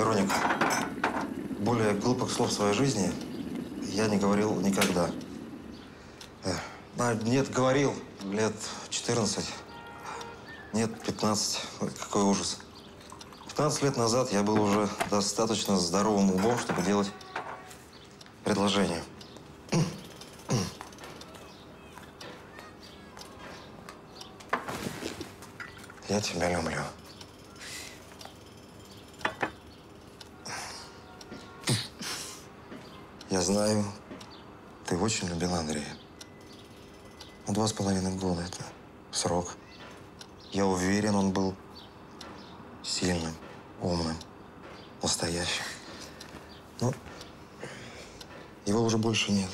Вероника, более глупых слов в своей жизни я не говорил никогда. Нет, говорил лет 14. Нет, 15. Ой, какой ужас. 15 лет назад я был уже достаточно здоровым лбом, чтобы делать предложение. Я тебя люблю. Я знаю, ты очень любил Андрея. 2,5 года – это срок. Я уверен, он был сильным, умным, настоящим. Но его уже больше нет.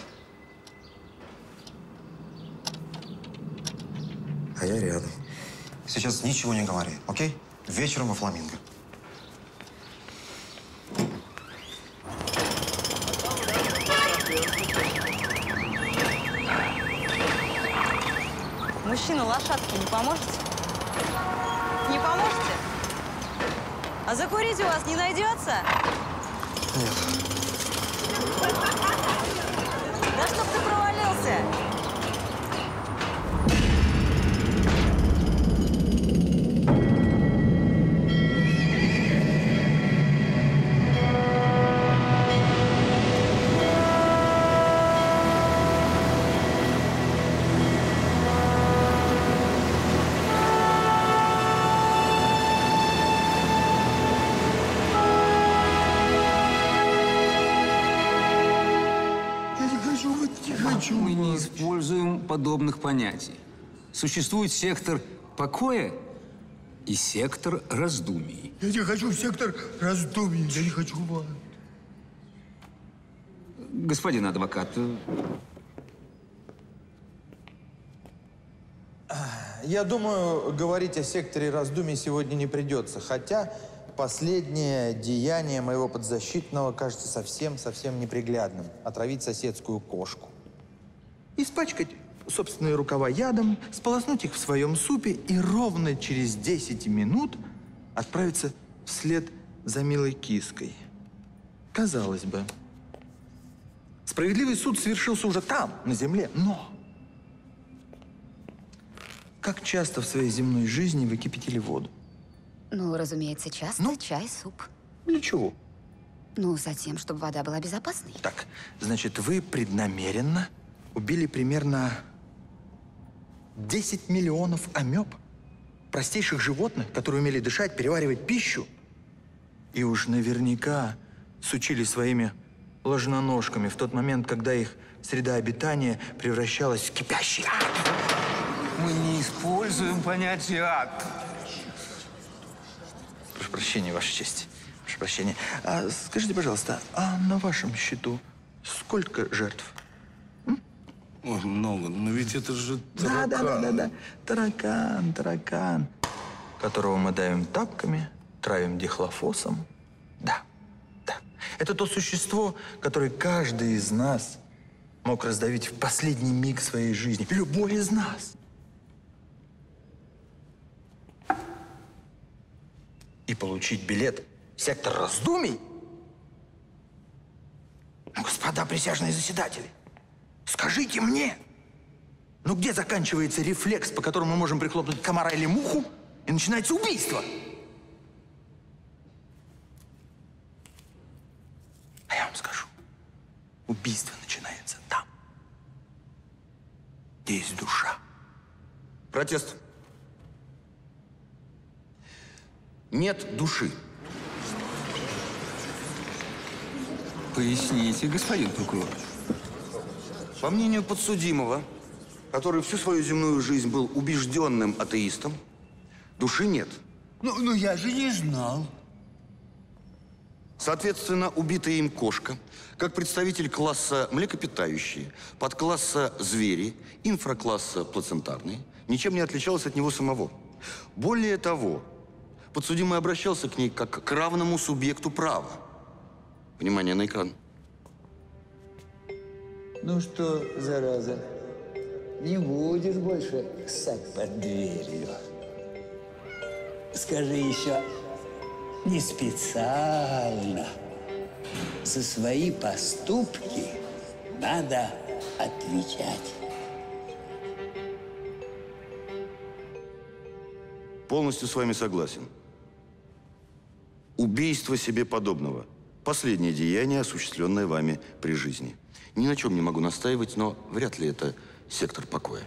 А я рядом. Сейчас ничего не говори, окей? Вечером во Фламинго. Мужчина, лошадки не поможете? Не поможете? А закурить у вас не найдется? Нет. Да чтоб ты провалился! Мы не используем подобных понятий. Существует сектор покоя и сектор раздумий. Я не хочу в сектор раздумий, я не хочу в ад. Господин адвокат. Я думаю, говорить о секторе раздумий сегодня не придется. Хотя последнее деяние моего подзащитного кажется совсем неприглядным. Отравить соседскую кошку. Испачкать собственные рукава ядом, сполоснуть их в своем супе и ровно через 10 минут отправиться вслед за милой киской. Казалось бы, справедливый суд совершился уже там, на земле, но... Как часто в своей земной жизни вы кипятили воду? Ну, разумеется, часто. Чай, суп. Для чего? Ну, затем, чтобы вода была безопасной. Так, значит, вы преднамеренно убили примерно 10 миллионов амеб, простейших животных, которые умели дышать, переваривать пищу, и уж наверняка сучили своими ложноножками в тот момент, когда их среда обитания превращалась в кипящий ад. Мы не используем понятие ад. Прошу прощения, Ваша честь. Прошу прощения. А скажите, пожалуйста, а на вашем счету сколько жертв? Ой, много. Но ведь это же таракан. Да. Таракан. Которого мы давим тапками, травим дихлофосом. Да. Это то существо, которое каждый из нас мог раздавить в последний миг своей жизни. Любой из нас. И получить билет в сектор раздумий? Господа присяжные заседатели, скажите мне, где заканчивается рефлекс, по которому мы можем прихлопнуть комара или муху, и начинается убийство? А я вам скажу, убийство начинается там, где есть душа. Протест. Нет души. Поясните, господин прокурор. По мнению подсудимого, который всю свою земную жизнь был убежденным атеистом, души нет. Ну я же не знал. Соответственно, убитая им кошка, как представитель класса млекопитающие, подкласса звери, инфракласса плацентарные, ничем не отличалась от него самого. Более того, подсудимый обращался к ней как к равному субъекту права. Внимание на экран. Ну что, зараза, не будешь больше ссать под дверью? Скажи еще, не специально. За свои поступки надо отвечать. Полностью с вами согласен. Убийство себе подобного. Последнее деяние, осуществленное вами при жизни. Ни на чем не могу настаивать, но вряд ли это сектор покоя.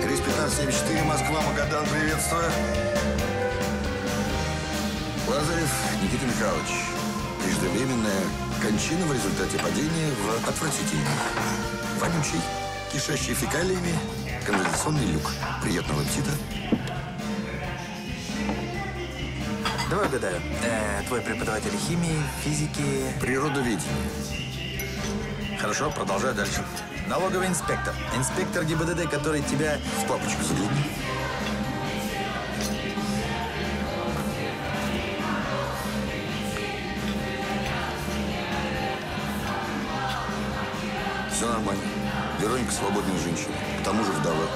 Рейс 1574, Москва, Магадан, приветствую. Лазарев Никита Михайлович. Преждевременная кончина в результате падения в отвратительный, вонючий, кишащий фекалиями канализационный люк. Приятного аппетита. Давай угадаю. Твой преподаватель химии, физики... Природоведение. Хорошо, продолжай дальше. Налоговый инспектор. Инспектор ГИБДД, который тебя... В папочку загляни. Все нормально. Вероника свободная женщина. К тому же вдова.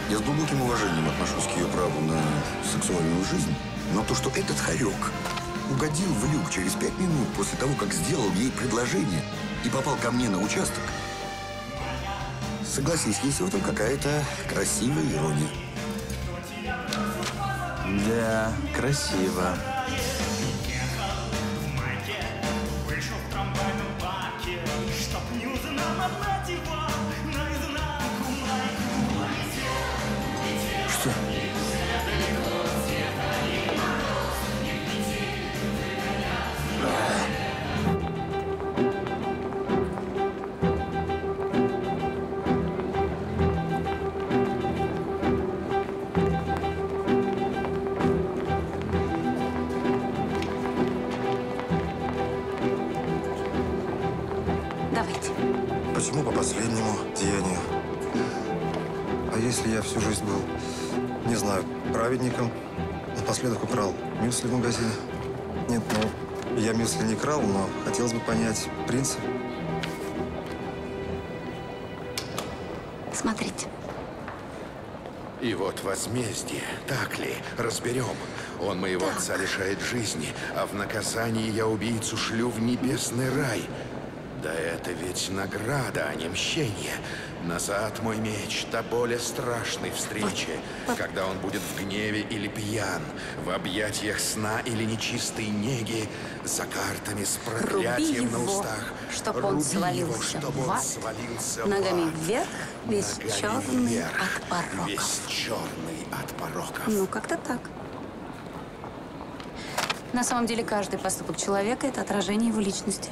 Я с глубоким уважением отношусь к ее праву на сексуальную жизнь. Но то, что этот хорек угодил в люк через 5 минут после того, как сделал ей предложение и попал ко мне на участок, согласись, есть в этом какая-то красивая ирония. Да, красиво. Что? Давайте. Почему по последнему деянию? А если я всю жизнь был, не знаю, праведником, напоследок украл мюсли в магазине? Нет, ну, я мюсли не крал, но хотелось бы понять принцип. Смотрите. И вот возмездие, так ли, разберем. Он моего отца лишает жизни, а в наказании я убийцу шлю в небесный рай. Да это ведь награда, а не мщение. Назад мой меч, до более страшной встречи, когда он будет в гневе или пьян, в объятиях сна или нечистой неги, за картами с проклятием на устах. Чтоб он свалился в ад, ногами вверх, весь черный от пороков. Весь черный от пороков. Ну, как-то так. На самом деле, каждый поступок человека – это отражение его личности.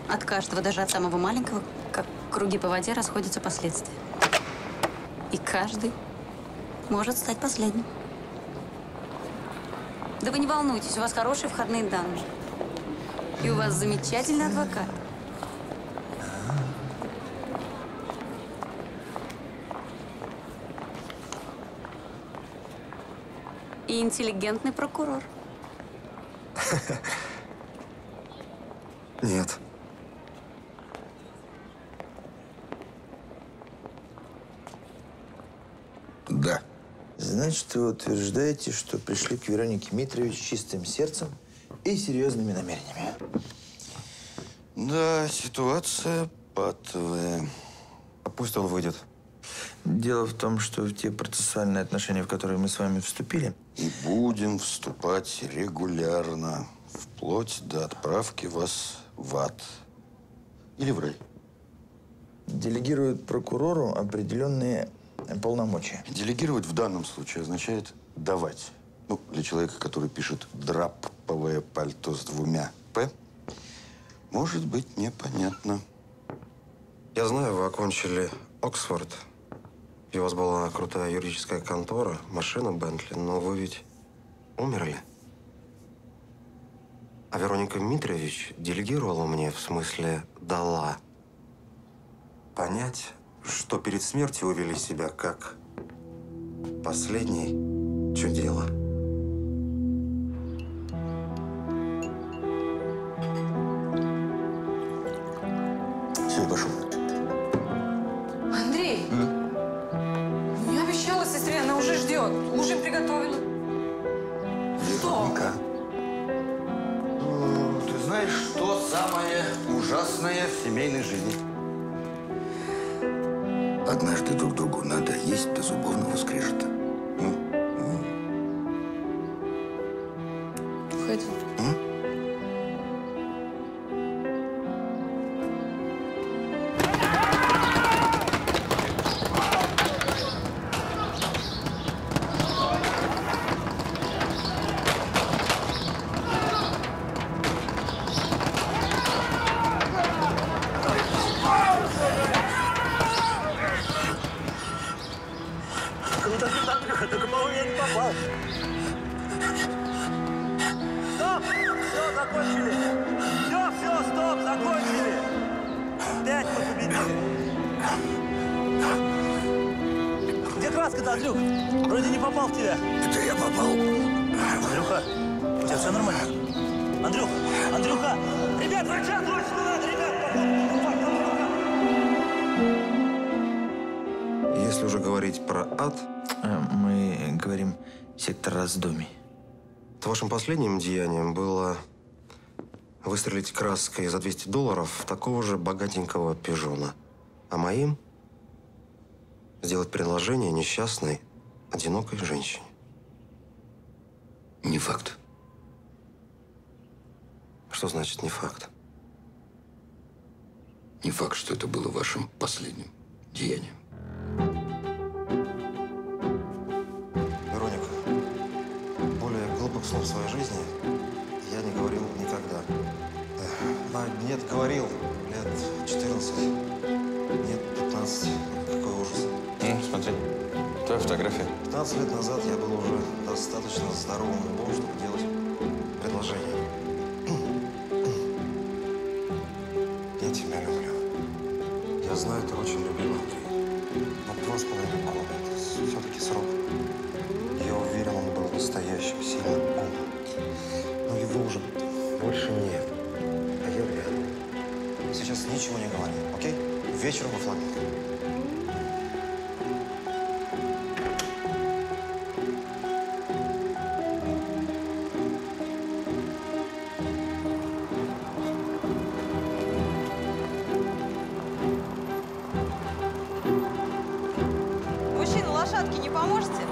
От каждого, даже от самого маленького, как круги по воде, расходятся последствия. И каждый может стать последним. Да вы не волнуйтесь, у вас хорошие входные данные. И у вас замечательный адвокат. И интеллигентный прокурор. Нет. Да. Значит, вы утверждаете, что пришли к Веронике Митрович с чистым сердцем и серьезными намерениями. Да, ситуация патовая. А пусть он выйдет. Дело в том, что в те процессуальные отношения, в которые мы с вами вступили… И будем вступать регулярно, вплоть до отправки вас в ад. Или в рай. Делегируют прокурору определенные полномочия. Делегировать в данном случае означает давать. Ну, для человека, который пишет драпповое пальто с 2 «П», может быть непонятно. Я знаю, вы окончили Оксфорд. И у вас была крутая юридическая контора, машина Бентли, но вы ведь умерли. А Вероника Митрович делегировала мне, в смысле, дала понять, что перед смертью вы вели себя как последний чудило. Все, я пошел. Андрей, я обещала сестре, она уже ждет. Ужин приготовила. Вероника. Ты знаешь, что самое ужасное в семейной жизни? Однажды друг другу надо есть до зубовного скрежета. Уходи. Вроде не попал в тебя. Это я попал. Андрюха, у тебя все нормально? Андрюха! Ребят, врача срочно надо, ребят! Если уже говорить про ад… Мы говорим сектор раздумий. То вашим последним деянием было выстрелить краской за $200 в такого же богатенького пижона. А моим – сделать предложение несчастной, одинокой женщине. Не факт. Что значит не факт? Не факт, что это было вашим последним деянием. Вероника, более глупых слов в своей жизни я не говорил никогда. Нет, говорил лет 14, нет, 15. Какой ужас. Смотри, твоя фотография. 15 лет назад я был уже достаточно здоровым умом, чтобы делать предложение. Я тебя люблю. Я знаю, ты очень любил Андрей. Но 2,5 года – это все-таки срок. Я уверен, он был настоящим, сильным умом. Но его уже больше нет. А я рядом. Сейчас ничего не говори, окей? Вечером во Фламинго. Лошадки не поможете?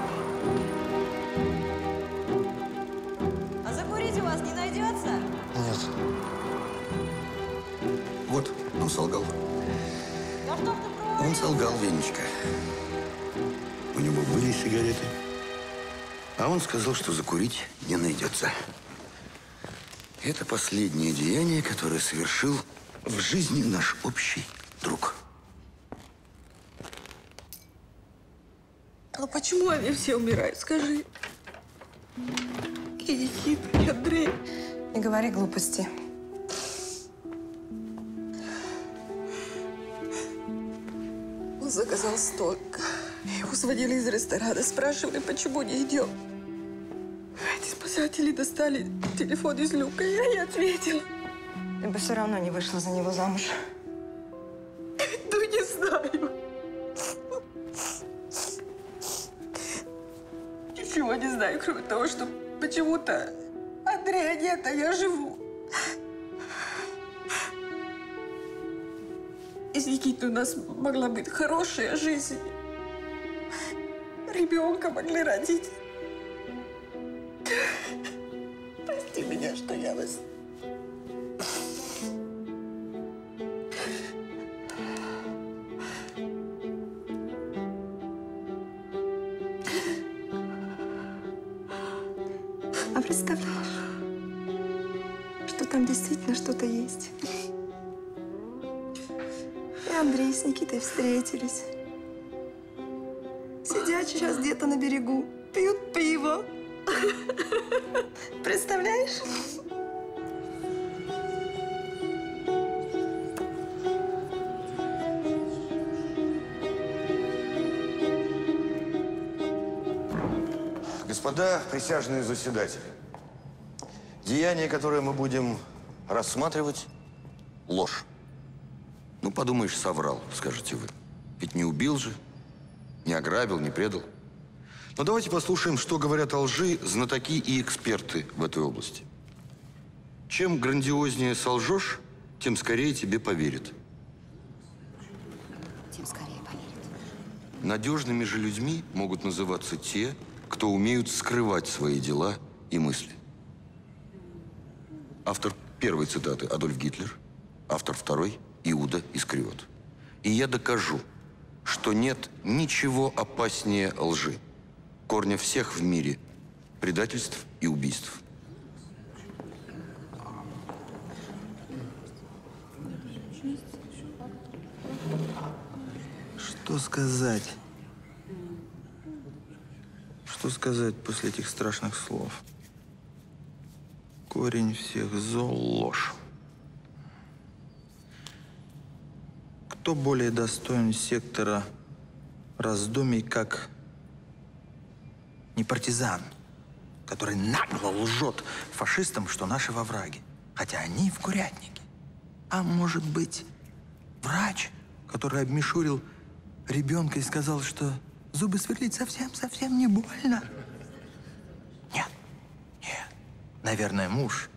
А закурить у вас не найдется? Нет. Вот, он солгал. Да что ты про... Он солгал, Венечка. У него были сигареты. А он сказал, что закурить не найдется. Это последнее деяние, которое совершил в жизни наш общий друг. Ну почему они все умирают, скажи? И Никита, и Андрей. Не говори глупости. Он заказал столик. Его звонили из ресторана, спрашивали, почему не идем. Эти спасатели достали телефон из люка, и я не ответила. Ты бы все равно не вышла за него замуж. Ну, не знаю. Ничего не знаю, кроме того, что почему-то Андрея нет, а я живу. И с Никитой у нас могла быть хорошая жизнь. Ребенка могли родить. Прости меня, что я вас... А представляешь, что там действительно что-то есть? И Андрей с Никитой встретились. Сидят сейчас где-то на берегу, пьют пиво. Представляешь? Господа присяжные заседатели, деяние, которое мы будем рассматривать, ложь. Ну, подумаешь, соврал, скажете вы. Ведь не убил же, не ограбил, не предал. Но давайте послушаем, что говорят о лжи знатоки и эксперты в этой области. Чем грандиознее солжешь, тем скорее тебе поверят. Тем скорее поверят. Надежными же людьми могут называться те, кто умеют скрывать свои дела и мысли. Автор первой цитаты – Адольф Гитлер, автор второй – Иуда Искариот. И я докажу, что нет ничего опаснее лжи, корня всех в мире предательств и убийств. Что сказать? Что сказать после этих страшных слов? Корень всех зол – ложь. Кто более достоин сектора раздумий, как не партизан, который нагло лжет фашистам, что наши во враге, хотя они в курятнике? А может быть, врач, который обмешурил ребенка и сказал, что зубы сверлить совсем не больно? Нет. Наверное, муж,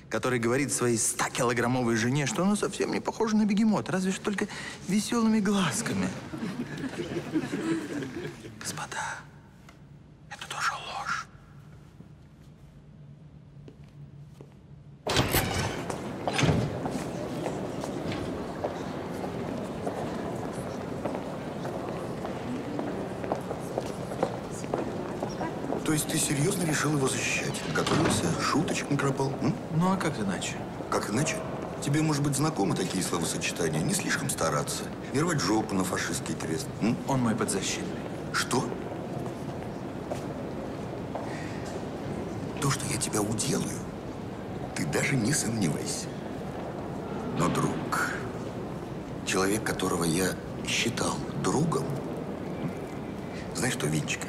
который говорит своей 100-килограммовой жене, что она совсем не похожа на бегемота, разве что только веселыми глазками. Господа, это тоже ложь. То есть ты серьезно решил его защищать? Готовился, шуточек накропал? Ну а как иначе? Как иначе? Тебе, может быть, знакомы такие словосочетания? Не слишком стараться. Не рвать жопу на фашистский крест. Он мой подзащитный. Что? То, что я тебя уделаю, ты даже не сомневайся. Но друг, человек, которого я считал другом, знаешь что, Винчика,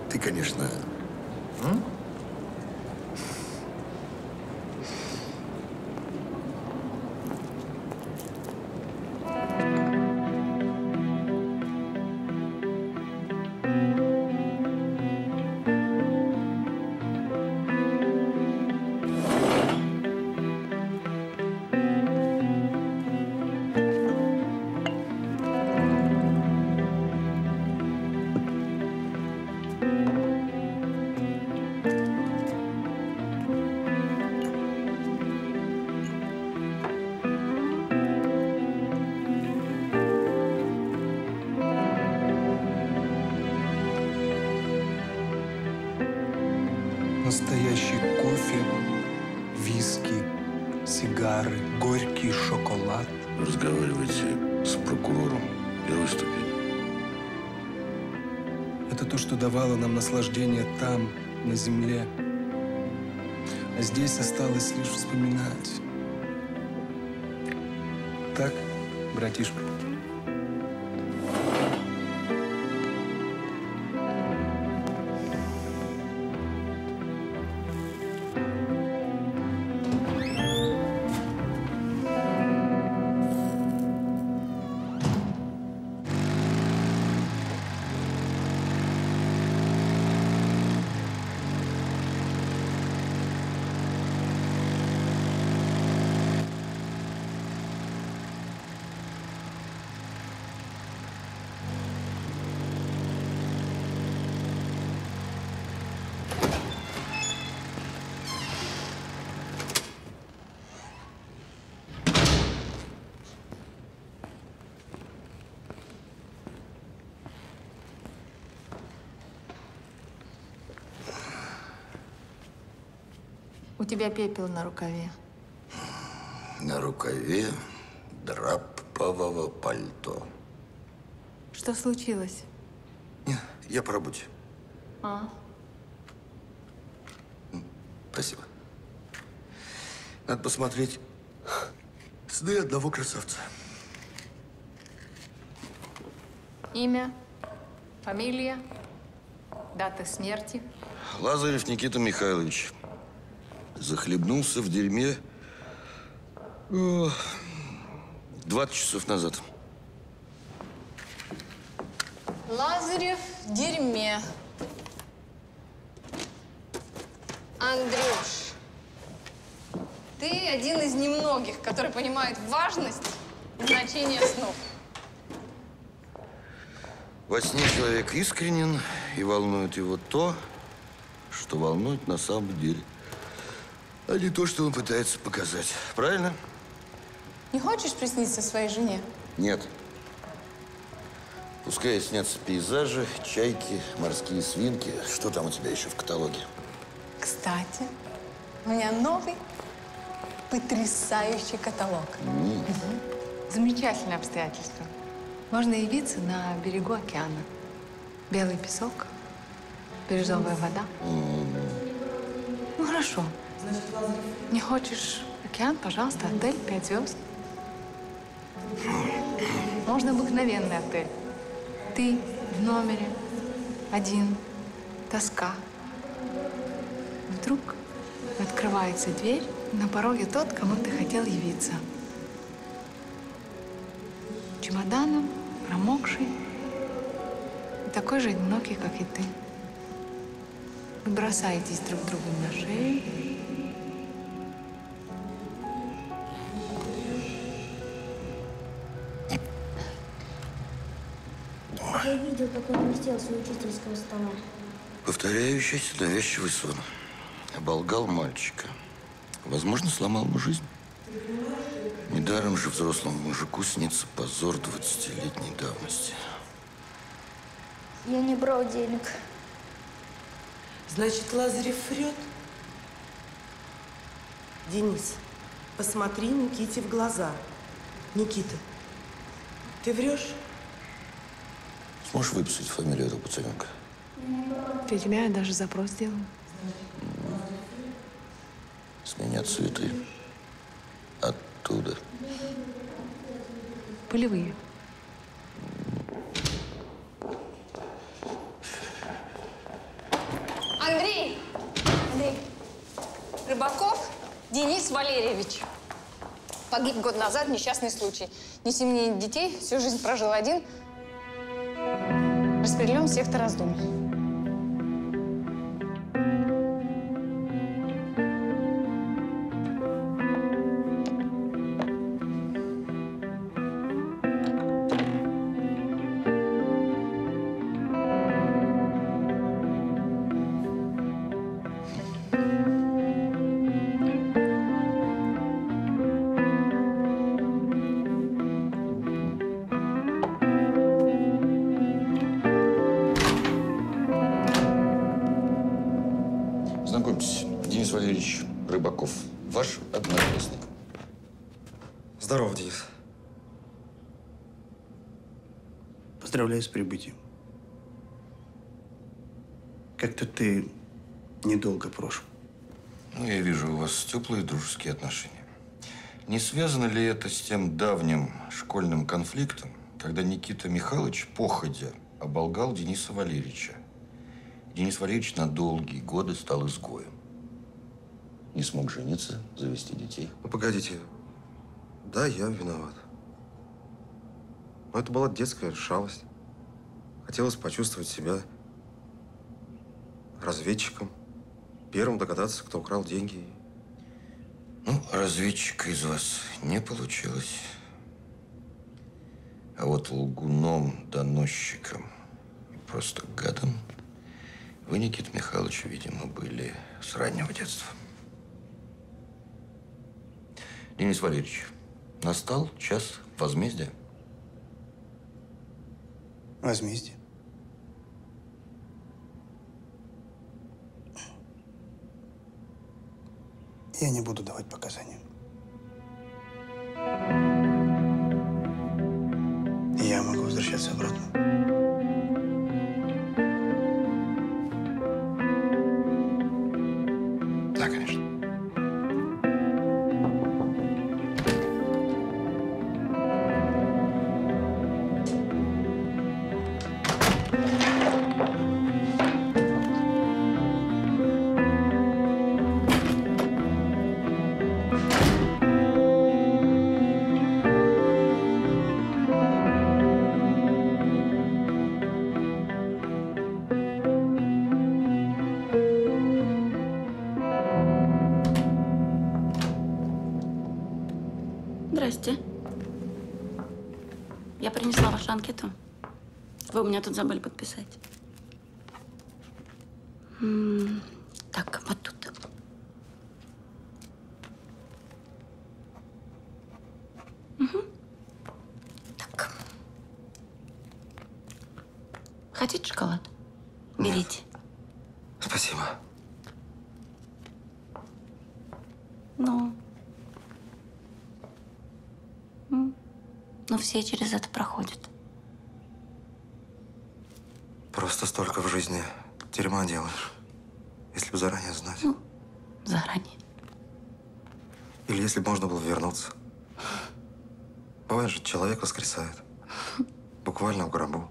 ты, конечно... Настоящий кофе, виски, сигары, горький шоколад. Разговаривайте с прокурором первой ступени. Это Это то, что давало нам наслаждение там, на земле. А здесь осталось лишь вспоминать. Так, братишка? У тебя пепел на рукаве. На рукаве драпового пальто. Что случилось? Я по работе. А? Спасибо. Надо посмотреть сны одного красавца. Имя, фамилия, дата смерти. Лазарев Никита Михайлович. Захлебнулся в дерьме 20 часов назад. Лазарев в дерьме. Андрюш, ты один из немногих, который понимает важность и значение снов. Во сне человек искренен, и волнует его то, что волнует на самом деле, а не то, что он пытается показать. Правильно? Не хочешь присниться своей жене? Нет. Пускай снятся пейзажи, чайки, морские свинки. Что там у тебя еще в каталоге? Кстати, у меня новый потрясающий каталог. Замечательное обстоятельство. Можно явиться на берегу океана. Белый песок, бирюзовая вода. Ну, хорошо. Не хочешь океан? Пожалуйста, отель 5 звезд. Можно обыкновенный отель. Ты в номере, один, тоска. Вдруг открывается дверь, на пороге тот, кому ты хотел явиться. Чемоданом, промокший, и такой же одинокий, как и ты. Вы бросаетесь друг другу на шею. Я видел, как он блестел с учительского стола. Повторяющийся навязчивый сон. Оболгал мальчика. Возможно, сломал ему жизнь. Недаром же взрослому мужику снится позор 20-летней давности. Я не брал денег. Значит, Лазарев врет? Денис, посмотри Никите в глаза. Никита, ты врешь? Сможешь выписать фамилию этого пацаненка? Для тебя я даже запрос сделал. С меня цветы. Оттуда. Полевые. Андрей! Андрей! Рыбаков Денис Валерьевич. Погиб год назад, несчастный случай. Ни семьи, ни детей, всю жизнь прожил один. Распределен в сектор раздумий. Знакомьтесь, Денис Валерьевич Рыбаков. Ваш одноклассник. Здорово, Денис. Поздравляю с прибытием. Как-то ты недолго прошу. Ну, я вижу, у вас теплые дружеские отношения. Не связано ли это с тем давним школьным конфликтом, когда Никита Михайлович походя оболгал Дениса Валерьевича? Денис Валерьевич на долгие годы стал изгоем. Не смог жениться, завести детей. Ну, погодите. Да, я виноват. Но это была детская шалость. Хотелось почувствовать себя разведчиком. Первым догадаться, кто украл деньги. Ну, разведчика из вас не получилось. А вот лгуном, доносчиком и просто гадом вы, Никита Михайлович, видимо, были с раннего детства. Денис Валерьевич, настал час возмездия. Возмездие? Я не буду давать показания. Я могу возвращаться обратно. Да, конечно. Здрасте. Я принесла вашу анкету. Вы у меня тут забыли подписать. Так, вот тут. Угу. Так. Хотите шоколад? Берите. Спасибо. Ну. Но все через это проходят. Просто столько в жизни дерьма делаешь. Если бы заранее знать. Ну, заранее. Или если бы можно было вернуться. Бывает же, человек воскресает. Буквально в гробу.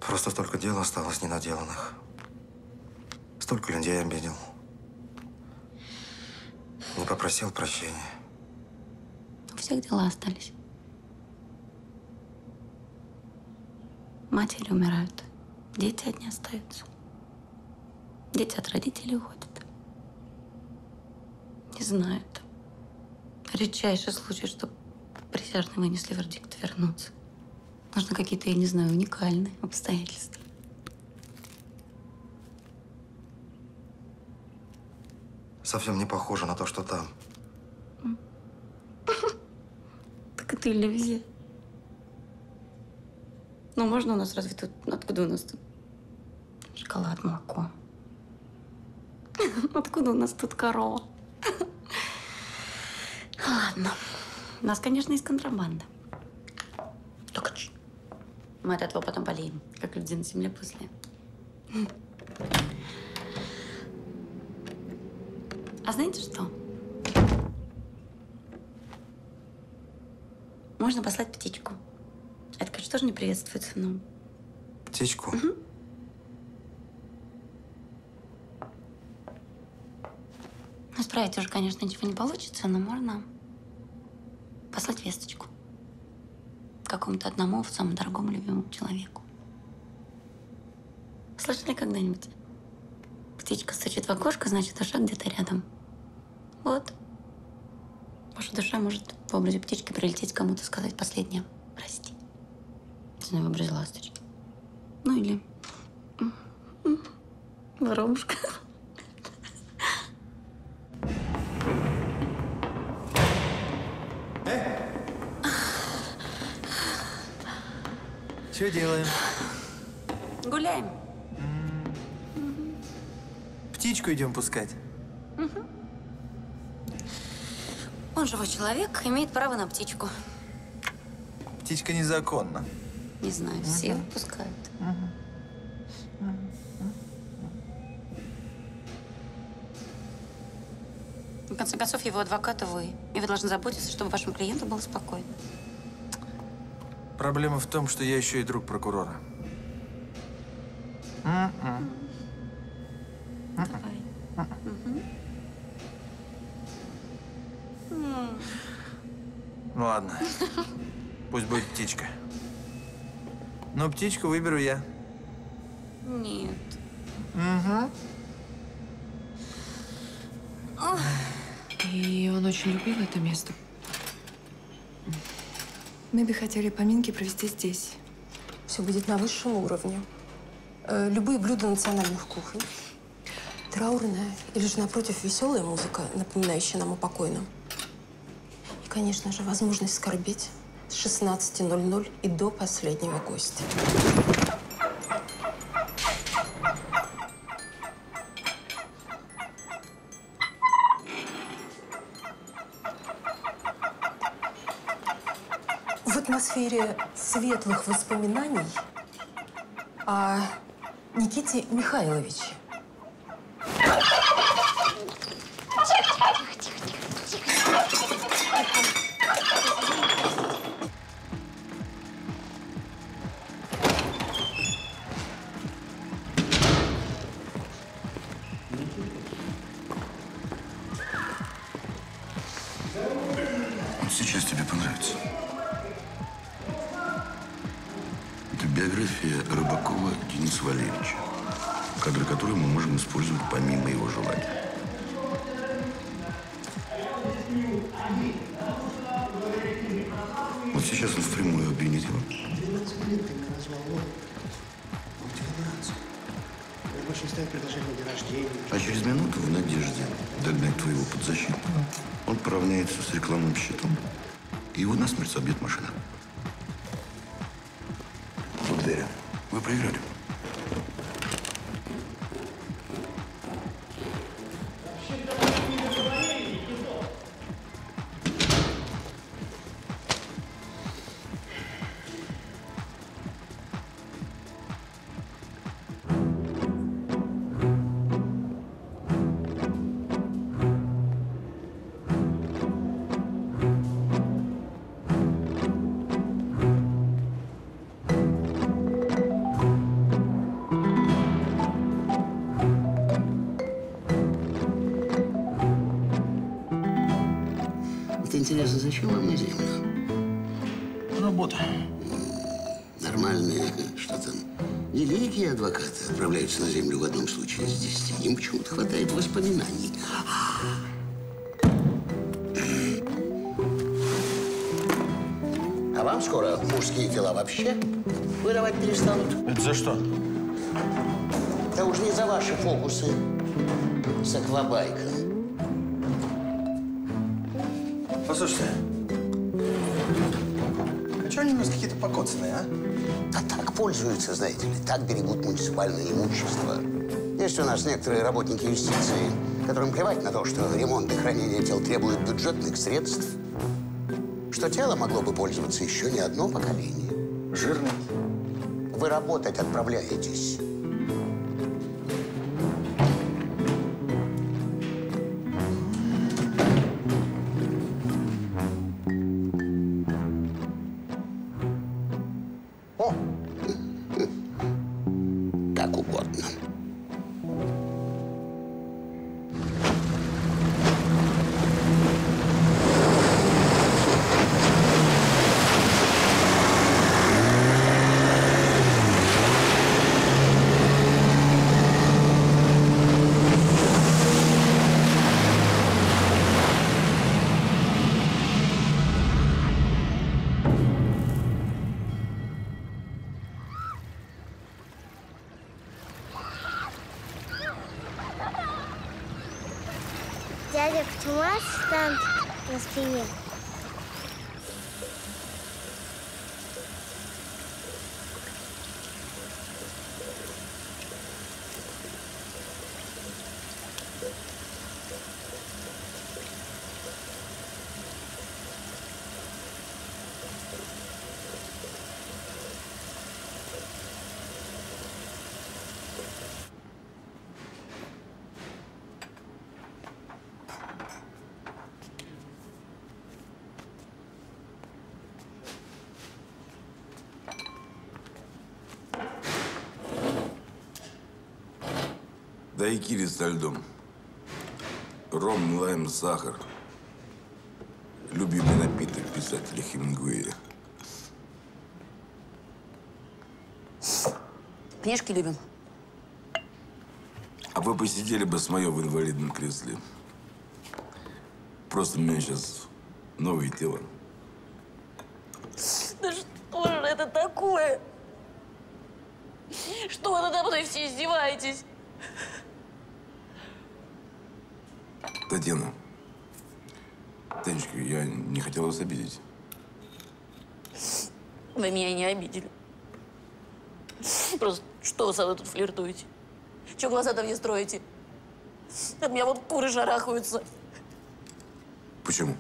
Просто столько дел осталось ненаделанных. Столько людей обидел. Не попросил прощения. У всех дела остались. Матери умирают, дети одни остаются. Дети от родителей уходят. Не знаю, это редчайший случай, что присяжные вынесли вердикт вернуться. Нужно какие-то, я не знаю, уникальные обстоятельства. Совсем не похоже на то, что там. Так это иллюзия. Ну, можно у нас разве тут... Откуда у нас тут шоколад, молоко? Откуда у нас тут корова? Ладно. У нас, конечно, есть контрабанда. Только чуть. Мы от этого потом болеем, как люди на земле после. А знаете что? Можно послать птичку. Это, конечно, тоже не приветствуется, но... Птичку? Угу. Ну, исправить уже, конечно, ничего не получится, но можно послать весточку какому-то одному, самому дорогому, любимому человеку. Слышали когда-нибудь? Птичка стучит в окошко, значит, душа где-то рядом. Вот. Ваша душа может по образе птички прилететь кому-то, сказать последнее. Прости. В образе ласточки. Ну или воробушка. Что делаем? Гуляем. Птичку идем пускать. Угу. Он живой человек, имеет право на птичку. Птичка незаконна. Не знаю, все выпускают. В конце концов, его адвоката вы. И вы должны заботиться, чтобы вашему клиенту было спокойно. Проблема в том, что я еще и друг прокурора. Ну ладно. Пусть будет птичка. Но птичку выберу я. Нет. И он очень любил это место. Мы бы хотели поминки провести здесь. Все будет на высшем уровне. Любые блюда национальных кухонь. Траурная или же, напротив, веселая музыка, напоминающая нам о покойном. И, конечно же, возможность скорбеть с 16:00 и до последнего гостя. В атмосфере светлых воспоминаний о Никите Михайловиче. Вот сейчас тебе понравится. Это биография Рыбакова Дениса Валерьевича, кадры которой мы можем использовать помимо его желания. Вот сейчас он впрямую обвинит его. А через минуту, в надежде догнать твоего подзащитного, он поравняется с рекламным щитом, и его насмерть собьет машина. Благодарю. Вы проиграли. Интересно, зачем вам на землю? Работа. Нормальные, что там, великие адвокаты отправляются на землю в одном случае из 10. Им почему-то хватает воспоминаний. А вам скоро мужские дела вообще выдавать перестанут? Это за что? Да уж не за ваши фокусы с аквабайком. Послушайте, а что они у нас какие-то покоцанные, а? А так пользуются, знаете ли, так берегут муниципальное имущество. Есть у нас некоторые работники юстиции, которым плевать на то, что ремонт и хранение тел требуют бюджетных средств, что тело могло бы пользоваться еще не одно поколение. Жирный. Вы работать отправляетесь. Как угодно. Дядя, почему у вас штамп на спине? Дайкири со льдом. Ром, лайм, сахар. Любимый напиток писателя Хемингуэя. Книжки любим. А вы посидели бы с моё в инвалидном кресле. Просто у меня сейчас новое тело. Да что же это такое? Что вы надо мной все издеваетесь? Татьяна. Танечка, я не хотел вас обидеть. Вы меня не обидели. Просто что вы со мной тут флиртуете? Чего глаза-то мне строите? От меня вот куры шарахаются. Почему?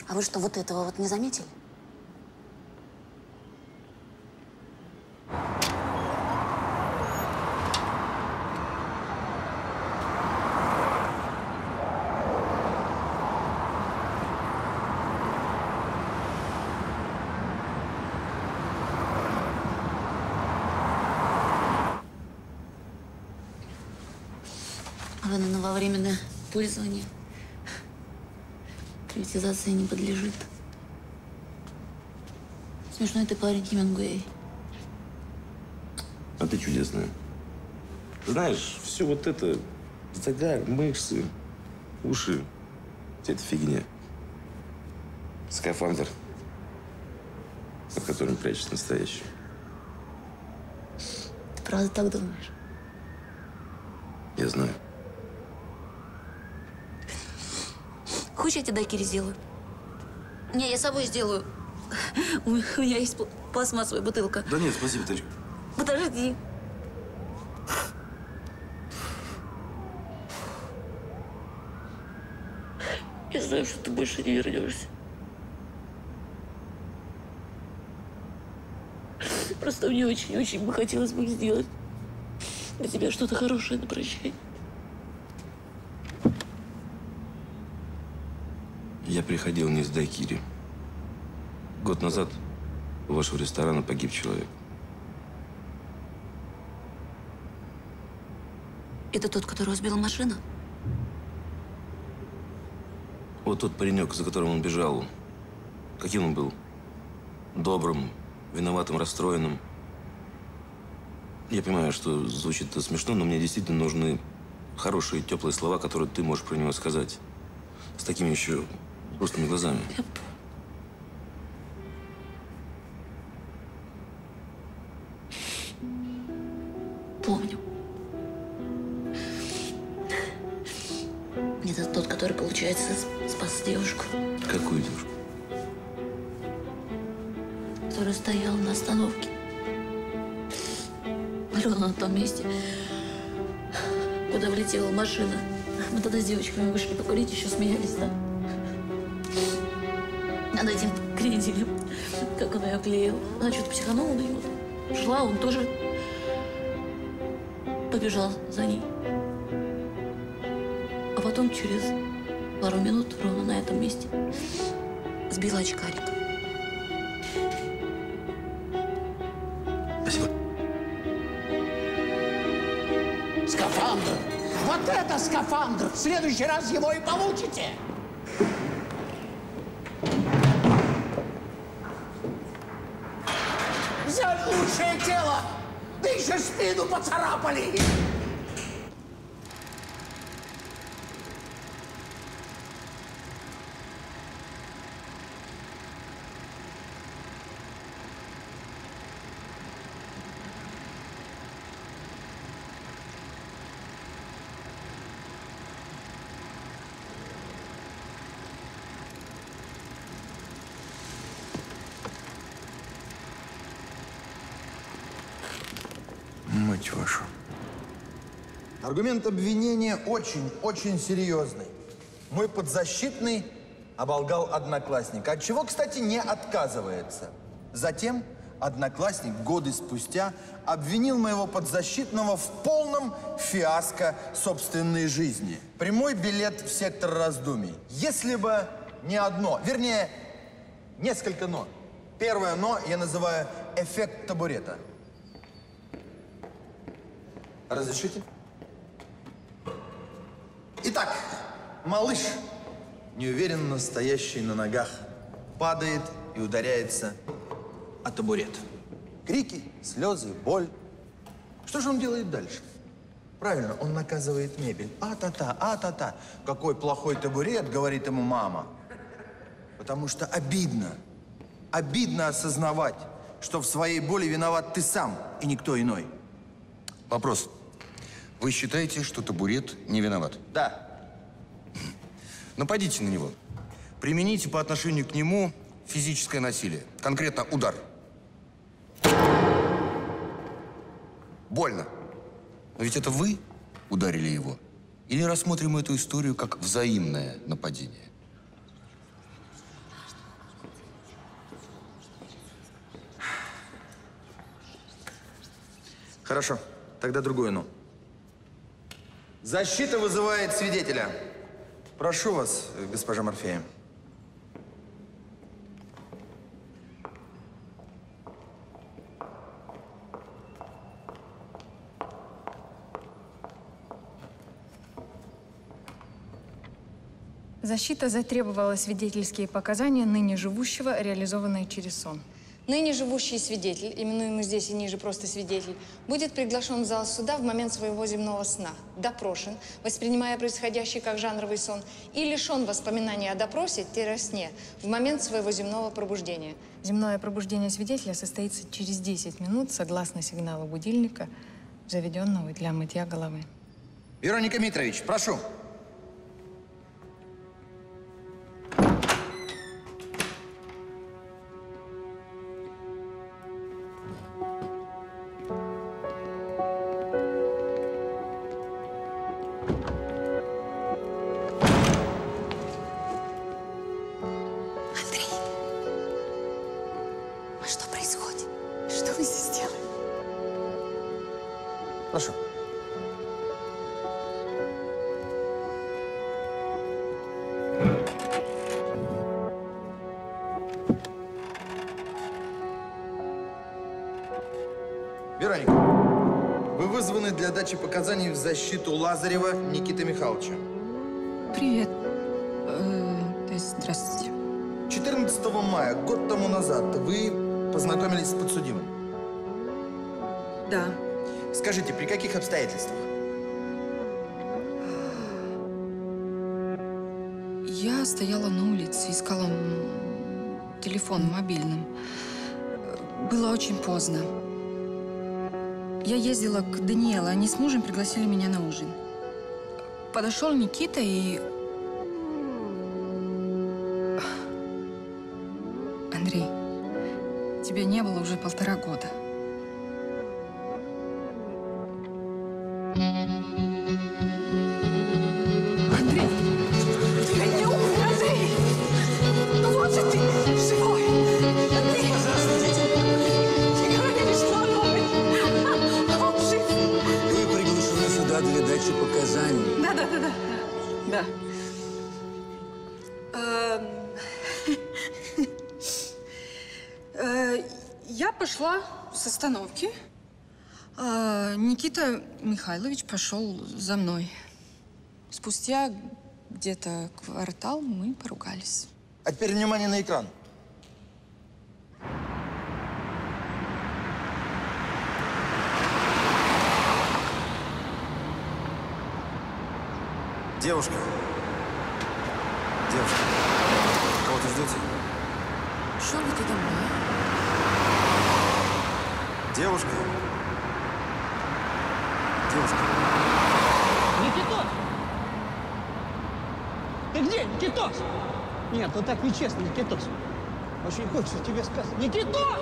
А вы что, вот этого вот не заметили? Во-временное пользование приватизации не подлежит. Смешной ты парень, Хемингуэй. А ты чудесная. Знаешь, все вот это, загар, мышцы, уши, вся эта фигня. Скафандр, под которым прячется настоящий. Ты правда так думаешь? Я знаю. Хочешь, я тебе дайкири сделаю? Не, я собой сделаю. У меня есть пластмассовая бутылка. Да нет, спасибо, Танечка. Подожди. Я знаю, что ты больше не вернешься. Просто мне очень-очень бы хотелось бы сделать для тебя что-то хорошее на прощание. Я приходил не с дайкири. Год назад у вашего ресторана погиб человек. Это тот, которого сбила машина? Вот тот паренек, за которым он бежал. Каким он был? Добрым, виноватым, расстроенным. Я понимаю, что звучит это смешно, но мне действительно нужны хорошие, теплые слова, которые ты можешь про него сказать. С такими еще грустными глазами. Помню. Это тот, который, получается, спас девушку. Какую девушку? Который стоял на остановке. Ровно на том месте, куда влетела машина. Мы тогда с девочками вышли покурить, еще смеялись, да? Над этим кренделем, как он ее клеил. Она что-то психанула на него. Шла, он тоже побежал за ней. А потом через пару минут ровно на этом месте сбила очкарик. Спасибо. Скафандр! Вот это скафандр! В следующий раз его и получите! Взяли лучшее тело! Да еще спину поцарапали! Мать вашу. Аргумент обвинения очень серьезный. Мой подзащитный оболгал одноклассника, от чего, кстати, не отказывается. Затем одноклассник годы спустя обвинил моего подзащитного в полном фиаско собственной жизни. Прямой билет в сектор раздумий. Если бы не одно, вернее, несколько «но». Первое «но» я называю эффект табурета. Разрешите? Итак, малыш, неуверенно стоящий на ногах, падает и ударяется о табурет. Крики, слезы, боль. Что же он делает дальше? Правильно, он наказывает мебель. А-та-та, а-та-та. Какой плохой табурет, говорит ему мама. Потому что обидно. Обидно осознавать, что в своей боли виноват ты сам и никто иной. Вопрос. Вы считаете, что табурет не виноват? Да. Нападите на него. Примените по отношению к нему физическое насилие. Конкретно удар. Больно. Но ведь это вы ударили его? Или рассмотрим эту историю как взаимное нападение? Хорошо, тогда другое «но». Защита вызывает свидетеля. Прошу вас, госпожа Морфея. Защита затребовала свидетельские показания ныне живущего, реализованные через сон. Ныне живущий свидетель, именуемый здесь и ниже просто свидетель, будет приглашен в зал суда в момент своего земного сна, допрошен, воспринимая происходящее как жанровый сон, и лишен воспоминаний о допросе-сне в момент своего земного пробуждения. Земное пробуждение свидетеля состоится через 10 минут согласно сигналу будильника, заведенного для мытья головы. Вероника Митрович, прошу. Прошу. Вероника, вы вызваны для дачи показаний в защиту Лазарева Никиты Михайловича. Привет. То есть, здравствуйте. 14 мая, год тому назад, вы познакомились с подсудимым. Да. Скажите, при каких обстоятельствах? Я стояла на улице, искала телефон мобильным. Было очень поздно. Я ездила к Даниэлу, они с мужем пригласили меня на ужин. Подошел Никита и... Андрей, тебя не было уже 1,5 года. Андрей! Ты не умер, Андрей! Ну вот же ты, живой! Андрей! Ты говорили, что он умер! А он жив! Вы приглашены сюда для дачи показаний. Да. Я пошла с остановки. Никита Михайлович пошел за мной. Спустя где-то квартал мы поругались. А теперь внимание на экран. Девушка. Девушка. Кого-то ждете? Шел ли ты домой? Девушка. Девушка. Никитос! Ты где, Никитос? Нет, ну так нечестно, Никитос. Очень хочется тебе сказать. Никитос!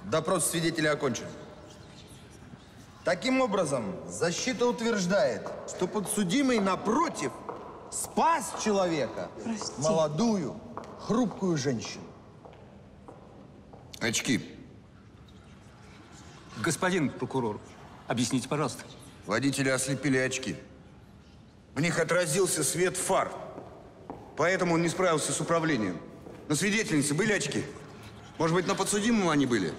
Допрос свидетеля окончен. Таким образом, защита утверждает, что подсудимый, напротив, спас человека, молодую, хрупкую женщину. Очки. Господин прокурор, объясните, пожалуйста. Водителя ослепили очки. В них отразился свет фар. Поэтому он не справился с управлением. На свидетельнице были очки? Может быть, на подсудимом они были?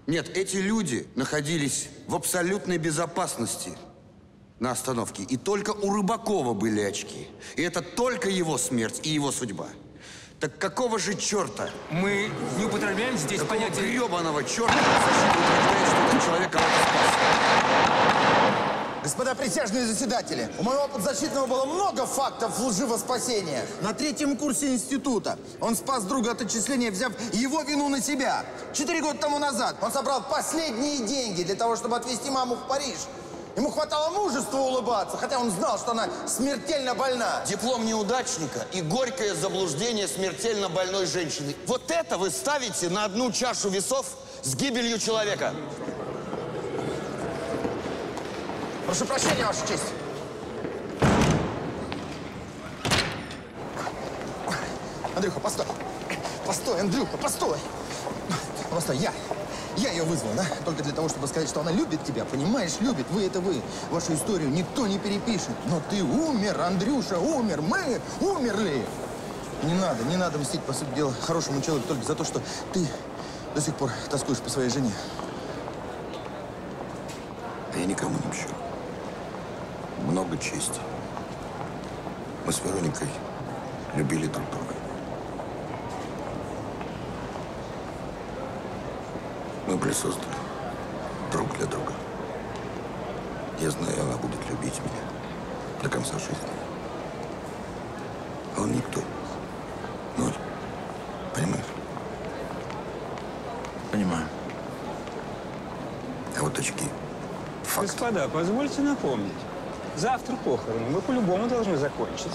Нет, эти люди находились в абсолютной безопасности на остановке. И только у Рыбакова были очки. И это только его смерть и его судьба. Так какого же черта? Мы не употребляем здесь понятие... гребаного черта защита утверждает, что этот человек кого-то спас? Господа присяжные заседатели, у моего подзащитного было много фактов лживого спасения. На 3-м курсе института он спас друга от отчисления, взяв его вину на себя. 4 года тому назад он собрал последние деньги для того, чтобы отвезти маму в Париж. Ему хватало мужества улыбаться, хотя он знал, что она смертельно больна. Диплом неудачника и горькое заблуждение смертельно больной женщины. Вот это вы ставите на одну чашу весов с гибелью человека. Прошу прощения, Ваша честь. Андрюха, постой. Постой, Андрюха, постой. Постой, я ее вызвал, да? Только для того, чтобы сказать, что она любит тебя, понимаешь? Любит. Вы — это вы. Вашу историю никто не перепишет. Но ты умер, Андрюша, умер. Мы умерли. Не надо мстить, по сути дела, хорошему человеку только за то, что ты до сих пор тоскуешь по своей жене. А я никому не мщу. Много чести. Мы с Вероникой любили друг друга. Мы были созданы друг для друга. Я знаю, она будет любить меня до конца жизни. А он никто. Ноль. Понимаешь? Понимаю. А вот очки. Факт. Господа, позвольте напомнить. Завтра похороны. Мы по-любому должны закончить.